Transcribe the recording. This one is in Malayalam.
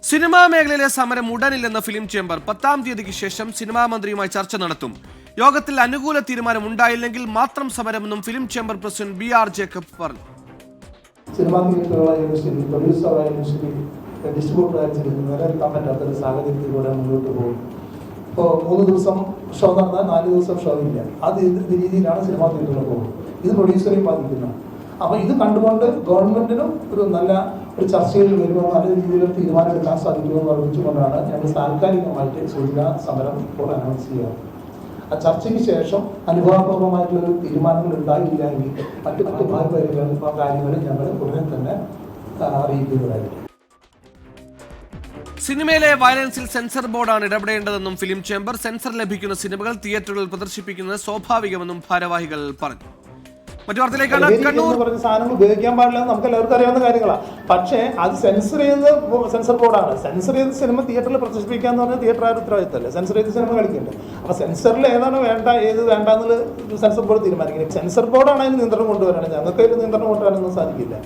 സിനിമാ മേഖലയിലെ സമരം ഉടനില്ലെന്ന ഫിലിം ചേംബർ 10-ാം തീയതിക്ക് ശേഷം സിനിമാ മന്ത്രിയുമായി ചർച്ച നടത്തും. യോഗത്തിൽ അനുകൂല തീരുമാനം ഉണ്ടായില്ലെങ്കിൽ മാത്രം സമരമെന്നും film chamber president BR Jacob പറഞ്ഞു. സിനിമാ തിയേറ്ററുകളായാലും പ്രൊഡ്യൂസറായാലും ശരി, ഡിസ്ട്രിബ്യൂട്ടറായാലും ശരി, നിലനിൽക്കാൻ പറ്റാത്തൊരു സാഹചര്യത്തിലൂടെ മുന്നോട്ട് പോകും. ഇപ്പോൾ 3 ദിവസം ഷോ നടന്നാൽ 4 ദിവസം ഷോ ഇല്ല. അത് രീതിയിലാണ് സിനിമാ തിയേറ്ററുകൾ പോകുന്നത്. ഇത് പ്രൊഡ്യൂസറെയും ബാധിക്കുന്നതാണ്. അപ്പോൾ ഇത് കണ്ടുകൊണ്ട് ഗവൺമെന്റിനും നല്ല ഒരു ചർച്ചയിൽ വരുമ്പോൾ നല്ല രീതിയിൽ തീരുമാനം എടുക്കാൻ സാധിക്കുമെന്ന് അറിയിച്ചുകൊണ്ടാണ് ഞങ്ങൾ താൽക്കാലികമായിട്ട് സൂചനാ സമരം ഇപ്പോൾ അനൗൺസ് ചെയ്യുക. ആ ചർച്ചയ്ക്ക് ശേഷം അനുഭവപൂർവ്വമായിട്ടുള്ളൊരു തീരുമാനങ്ങൾ ഉണ്ടായില്ല എങ്കിൽ മറ്റു കാര്യങ്ങൾ ഞങ്ങൾ ഉടനെ തന്നെ അറിയിക്കുന്നതായിരിക്കും. സിനിമയിലെ വയലൻസിൽ സെൻസർ ബോർഡാണ് ഇടപെടേണ്ടതെന്നും ഫിലിം ചേംബർ സെൻസർ ലഭിക്കുന്ന സിനിമകൾ തിയേറ്ററുകളിൽ പ്രദർശിപ്പിക്കുന്നത് സ്വാഭാവികമെന്നും ഭാരവാഹികൾ പറഞ്ഞു. മറ്റു വാർത്തയിലേക്കാണ്. കണ്ണൂർ സാധനങ്ങൾ ഉപയോഗിക്കാൻ പാടില്ല നമുക്ക് എല്ലാവർക്കും അറിയാവുന്ന കാര്യങ്ങളാണ്. പക്ഷേ അത് സെൻസർ ബോർഡാണ്. സെൻസർ ചെയ്ത് സിനിമ തിയേറ്ററിൽ പ്രദർശിപ്പിക്കാന്ന് പറഞ്ഞാൽ തിയേറ്റർ ഉത്തരവാദിത്തമല്ലേ. സെൻസർ ചെയ്ത് സിനിമ കളിക്കുന്നുണ്ട്. അപ്പോൾ സെൻസറിൽ ഏതാണ് വേണ്ട ഏത് വേണ്ട എന്നുള്ളത് സെൻസർ ബോർഡ് തീരുമാനിക്കുന്നത്. സെൻസർ ബോർഡാണ് അതിന് നിയന്ത്രണം കൊണ്ടുവരാണ്. ഞങ്ങൾക്ക് അതിന് നിയന്ത്രണം കൊണ്ടുവരാനൊന്നും സാധിക്കില്ല.